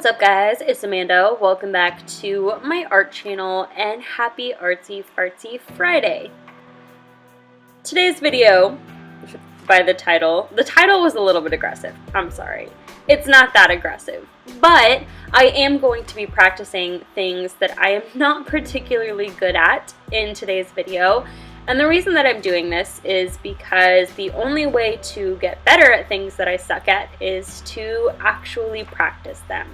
What's up guys, it's Amanda. Welcome back to my art channel and happy artsy fartsy Friday. Today's video, by the title was a little bit aggressive. I'm sorry. It's not that aggressive, but I am going to be practicing things that I am not particularly good at in today's video. And the reason that I'm doing this is because the only way to get better at things that I suck at is to actually practice them.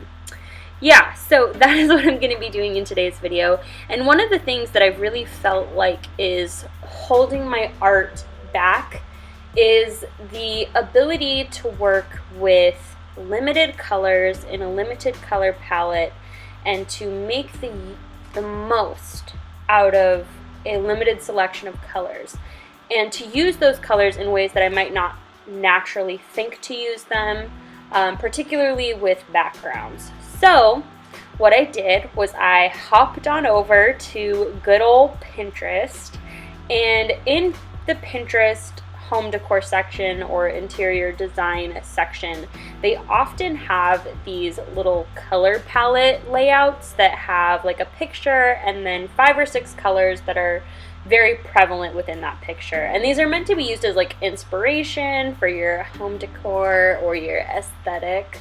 Yeah, so that is what I'm going to be doing in today's video. And one of the things that I've really felt like is holding my art back is the ability to work with limited colors in a limited color palette and to make the most out of a limited selection of colors, and to use those colors in ways that I might not naturally think to use them, particularly with backgrounds. So what I did was I hopped on over to good old Pinterest, and in the Pinterest home decor section or interior design section, they often have these little color palette layouts that have like a picture and then 5 or 6 colors that are very prevalent within that picture. And these are meant to be used as like inspiration for your home decor or your aesthetic,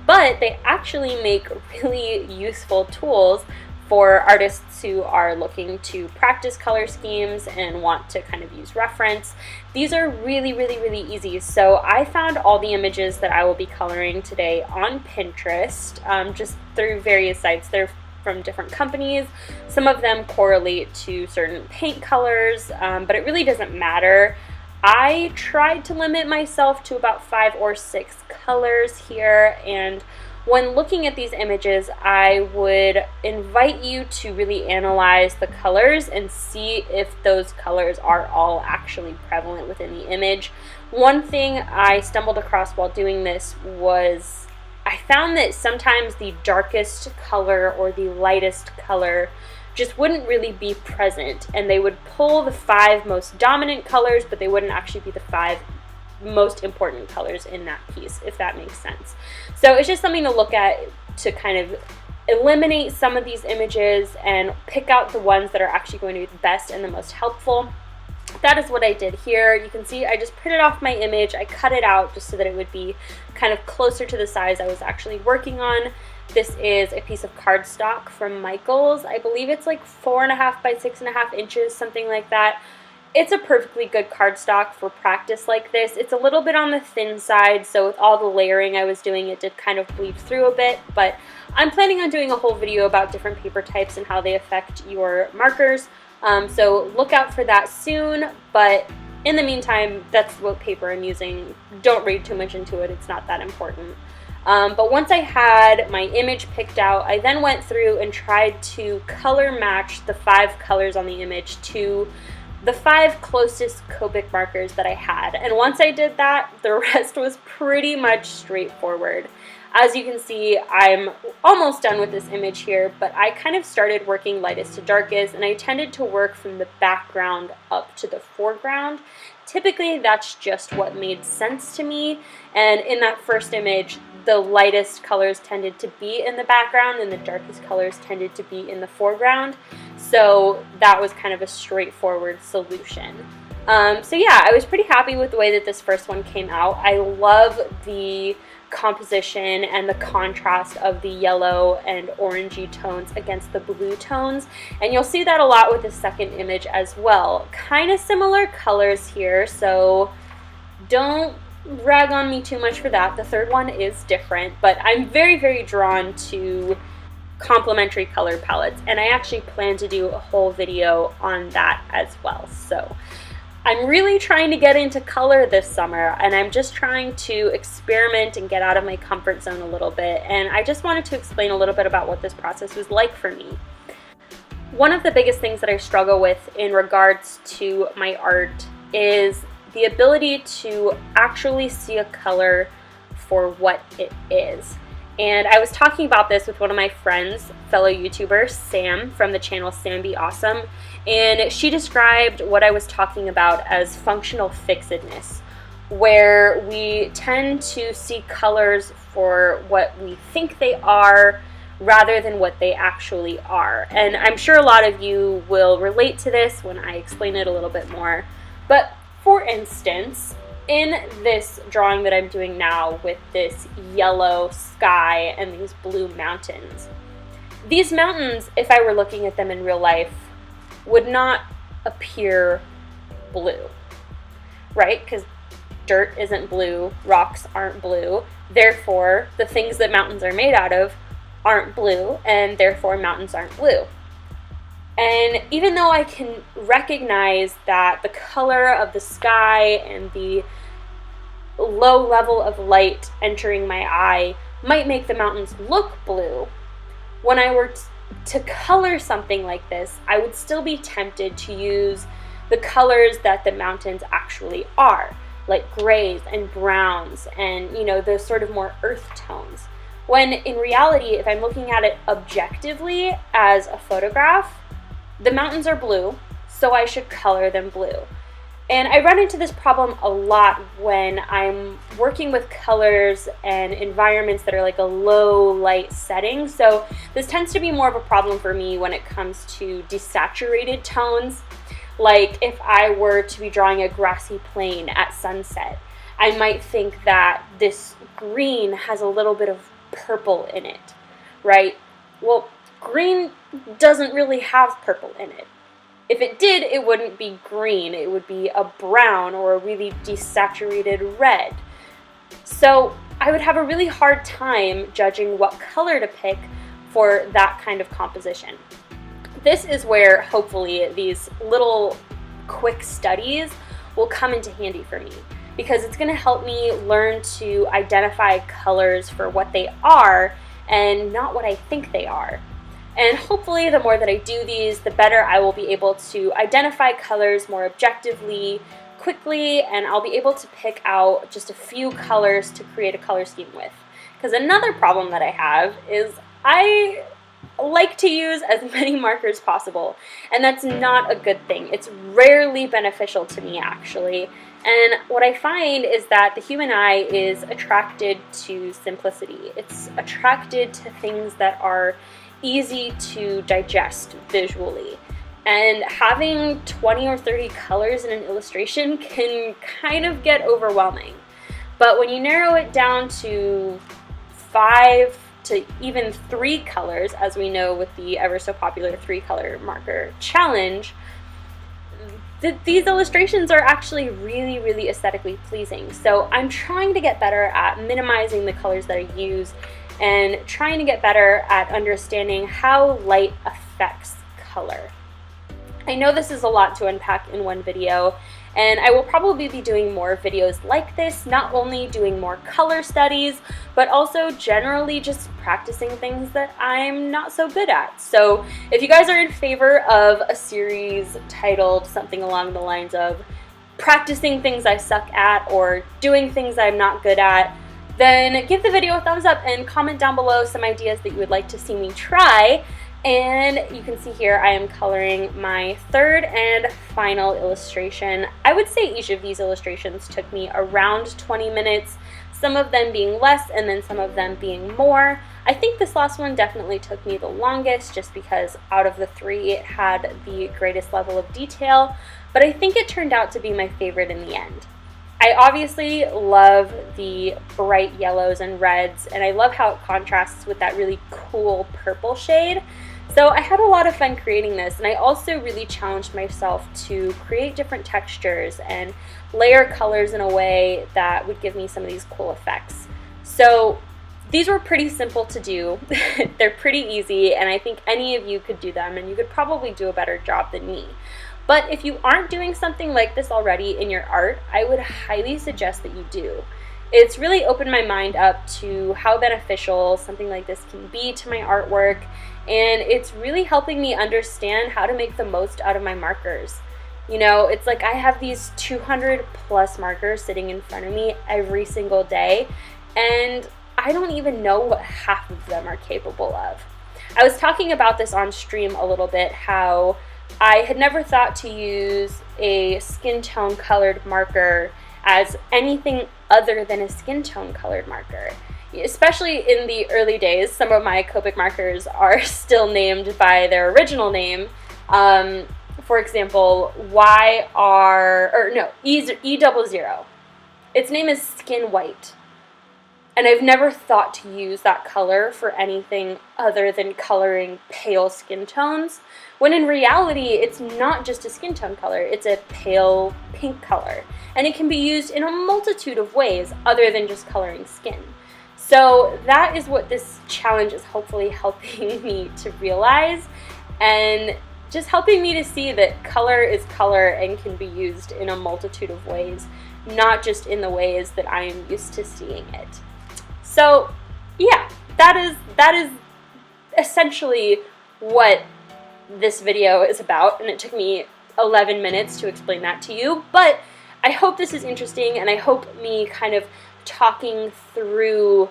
but they actually make really useful tools for artists who are looking to practice color schemes and want to kind of use reference. These are really easy. So I found all the images that I will be coloring today on Pinterest, just through various sites. They're from different companies. Some of them correlate to certain paint colors, but it really doesn't matter. I tried to limit myself to about 5 or 6 colors here, and when looking at these images, I would invite you to really analyze the colors and see if those colors are all actually prevalent within the image. One thing I stumbled across while doing this was I found that sometimes the darkest color or the lightest color just wouldn't really be present, and they would pull the 5 most dominant colors, but they wouldn't actually be the 5 most important colors in that piece, if that makes sense. So it's just something to look at to kind of eliminate some of these images and pick out the ones that are actually going to be the best and the most helpful. That is what I did here. You can see I just printed off my image. I cut it out just so that it would be kind of closer to the size I was actually working on. This is a piece of cardstock from Michaels. I believe it's like 4.5 by 6.5 inches, something like that. It's a perfectly good cardstock for practice like this. It's a little bit on the thin side, so with all the layering I was doing, it did kind of bleed through a bit, but I'm planning on doing a whole video about different paper types and how they affect your markers, so look out for that soon, but in the meantime, that's what paper I'm using. Don't read too much into it, it's not that important. But once I had my image picked out, I then went through and tried to color match the 5 colors on the image to the 5 closest Copic markers that I had. And once I did that, the rest was pretty much straightforward. As you can see, I'm almost done with this image here, but I kind of started working lightest to darkest, and I tended to work from the background up to the foreground. Typically, that's just what made sense to me, and in that first image, the lightest colors tended to be in the background and the darkest colors tended to be in the foreground. So that was kind of a straightforward solution. So yeah, I was pretty happy with the way that this first one came out. I love the composition and the contrast of the yellow and orangey tones against the blue tones, and you'll see that a lot with the second image as well. Kind of similar colors here, so don't rag on me too much for that. The third one is different, but I'm very drawn to complementary color palettes, and I actually plan to do a whole video on that as well. So I'm really trying to get into color this summer, and I'm just trying to experiment and get out of my comfort zone a little bit, and I just wanted to explain a little bit about what this process was like for me. One of the biggest things that I struggle with in regards to my art is the ability to actually see a color for what it is. And I was talking about this with one of my friends, fellow YouTuber, Sam, from the channel Sam Be Awesome, and she described what I was talking about as functional fixedness, where we tend to see colors for what we think they are rather than what they actually are. And I'm sure a lot of you will relate to this when I explain it a little bit more. But for instance, in this drawing that I'm doing now with this yellow sky and these blue mountains, these mountains, if I were looking at them in real life, would not appear blue, right? Because dirt isn't blue, rocks aren't blue, therefore the things that mountains are made out of aren't blue, and therefore mountains aren't blue. And even though I can recognize that the color of the sky and the low level of light entering my eye might make the mountains look blue, when I were to color something like this, I would still be tempted to use the colors that the mountains actually are, like grays and browns and, you know, those sort of more earth tones. When in reality, if I'm looking at it objectively as a photograph, the mountains are blue, so I should color them blue. And I run into this problem a lot when I'm working with colors and environments that are like a low light setting. So this tends to be more of a problem for me when it comes to desaturated tones. Like if I were to be drawing a grassy plain at sunset, I might think that this green has a little bit of purple in it, right? Well, green doesn't really have purple in it. If it did, it wouldn't be green. It would be a brown or a really desaturated red. So I would have a really hard time judging what color to pick for that kind of composition. This is where hopefully these little quick studies will come into handy for me, because it's going to help me learn to identify colors for what they are and not what I think they are. And hopefully the more that I do these, the better I will be able to identify colors more objectively, quickly, and I'll be able to pick out just a few colors to create a color scheme with. Because another problem that I have is I like to use as many markers possible, and that's not a good thing. It's rarely beneficial to me, actually. And what I find is that the human eye is attracted to simplicity. It's attracted to things that are easy to digest visually. And having 20 or 30 colors in an illustration can kind of get overwhelming. But when you narrow it down to 5 to even 3 colors, as we know with the ever so popular 3-color marker challenge, these illustrations are actually really, really aesthetically pleasing. So I'm trying to get better at minimizing the colors that I use and trying to get better at understanding how light affects color. I know this is a lot to unpack in one video, and I will probably be doing more videos like this, not only doing more color studies, but also generally just practicing things that I'm not so good at. So if you guys are in favor of a series titled something along the lines of practicing things I suck at or doing things I'm not good at, then give the video a thumbs up and comment down below some ideas that you would like to see me try. And you can see here I am coloring my third and final illustration. I would say each of these illustrations took me around 20 minutes, some of them being less and then some of them being more. I think this last one definitely took me the longest just because out of the 3 it had the greatest level of detail, but I think it turned out to be my favorite in the end. I obviously love the bright yellows and reds, and I love how it contrasts with that really cool purple shade. So I had a lot of fun creating this, and I also really challenged myself to create different textures and layer colors in a way that would give me some of these cool effects. So these were pretty simple to do. They're pretty easy, and I think any of you could do them, and you could probably do a better job than me. But if you aren't doing something like this already in your art, I would highly suggest that you do. It's really opened my mind up to how beneficial something like this can be to my artwork, and it's really helping me understand how to make the most out of my markers. You know, it's like I have these 200 plus markers sitting in front of me every single day, and I don't even know what half of them are capable of. I was talking about this on stream a little bit, how I had never thought to use a skin tone colored marker as anything other than a skin tone colored marker. especially in the early days, some of my Copic markers are still named by their original name. For example, E00. Its name is Skin White. And I've never thought to use that color for anything other than coloring pale skin tones, when in reality, it's not just a skin tone color, it's a pale pink color. And it can be used in a multitude of ways other than just coloring skin. So that is what this challenge is hopefully helping me to realize, and just helping me to see that color is color and can be used in a multitude of ways, not just in the ways that I am used to seeing it. So yeah, that is essentially what this video is about, and it took me 11 minutes to explain that to you, but I hope this is interesting, and I hope me kind of talking through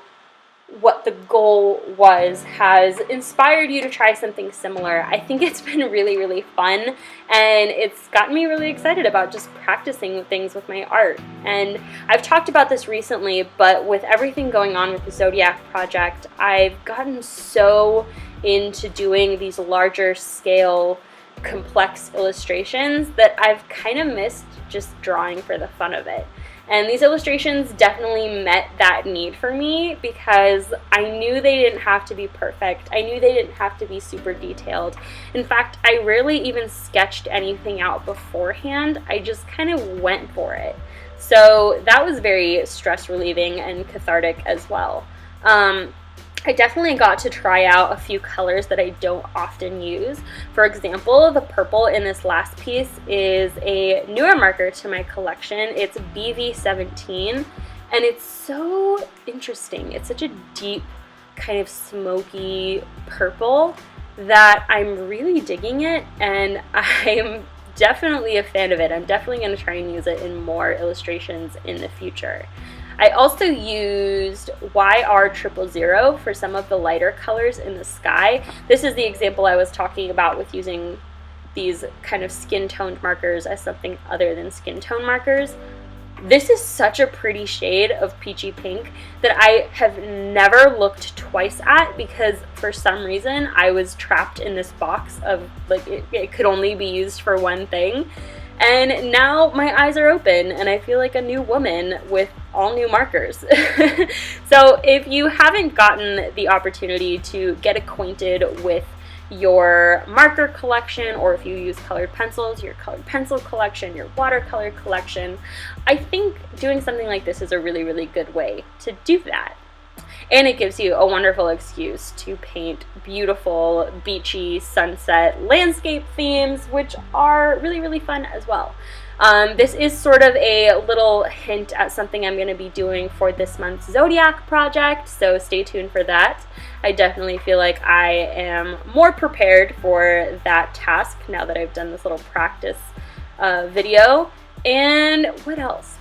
what the goal was has inspired you to try something similar. I think it's been really, really fun, and it's gotten me really excited about just practicing things with my art. And I've talked about this recently, but with everything going on with the Zodiac project, I've gotten so into doing these larger scale complex illustrations that I've kind of missed just drawing for the fun of it. And these illustrations definitely met that need for me, because I knew they didn't have to be perfect. I knew they didn't have to be super detailed. In fact, I rarely even sketched anything out beforehand. I just kind of went for it. So that was very stress relieving and cathartic as well. I definitely got to try out a few colors that I don't often use. For example, the purple in this last piece is a newer marker to my collection. It's BV17, and it's so interesting. It's such a deep, kind of smoky purple that I'm really digging it, and I'm definitely a fan of it. I'm definitely going to try and use it in more illustrations in the future. I also used YR000 for some of the lighter colors in the sky. This is the example I was talking about with using these kind of skin-toned markers as something other than skin-tone markers. This is such a pretty shade of peachy pink that I have never looked twice at, because for some reason I was trapped in this box of like it could only be used for one thing. And now my eyes are open and I feel like a new woman with all new markers. So if you haven't gotten the opportunity to get acquainted with your marker collection, or if you use colored pencils, your colored pencil collection, your watercolor collection, I think doing something like this is a really, really good way to do that. And it gives you a wonderful excuse to paint beautiful, beachy, sunset, landscape themes, which are really, really fun as well. This is sort of a little hint at something I'm going to be doing for this month's Zodiac project, so stay tuned for that. I definitely feel like I am more prepared for that task now that I've done this little practice video. And what else?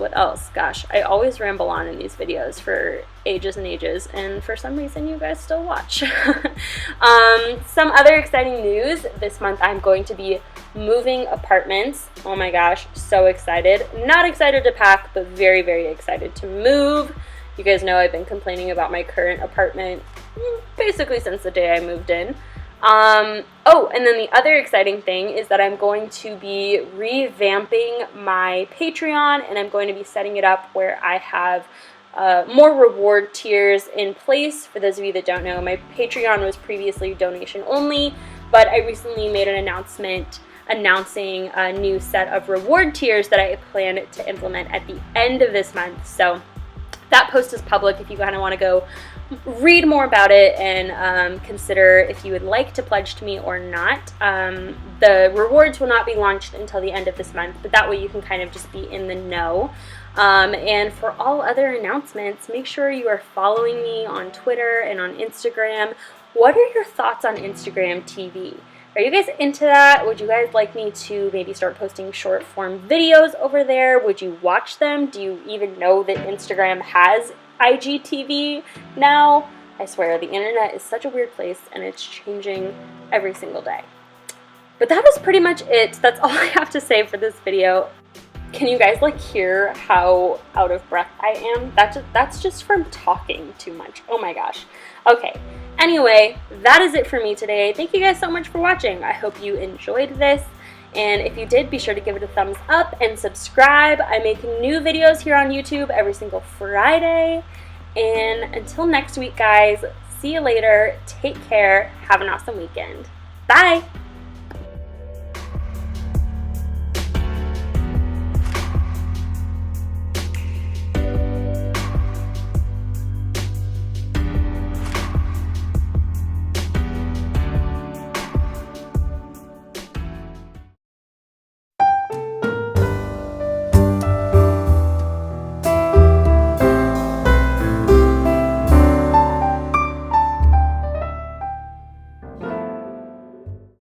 Gosh, I always ramble on in these videos for ages and ages, and for some reason you guys still watch. Some other exciting news. This month I'm going to be moving apartments. Oh my gosh, so excited. Not excited to pack, but very, very excited to move. You guys know I've been complaining about my current apartment basically since the day I moved in. Oh, and then the other exciting thing is that I'm going to be revamping my Patreon, and I'm going to be setting it up where I have more reward tiers in place. For those of you that don't know, my Patreon was previously donation only, but I recently made an announcement announcing a new set of reward tiers that I plan to implement at the end of this month. So that post is public if you kind of want to go read more about it and consider if you would like to pledge to me or not. The rewards will not be launched until the end of this month, but that way you can kind of just be in the know. And for all other announcements, make sure you are following me on Twitter and on Instagram. What are your thoughts on Instagram TV? Are you guys into that? Would you guys like me to maybe start posting short form videos over there? Would you watch them? Do you even know that Instagram has IGTV now? I swear, the internet is such a weird place and it's changing every single day. But that is pretty much it. That's all I have to say for this video. Can you guys like hear how out of breath I am? That's just from talking too much. Oh my gosh. Okay. Anyway, that is it for me today. Thank you guys so much for watching. I hope you enjoyed this. And if you did, be sure to give it a thumbs up and subscribe. I'm making new videos here on YouTube every single Friday. And until next week, guys, see you later. Take care. Have an awesome weekend. Bye.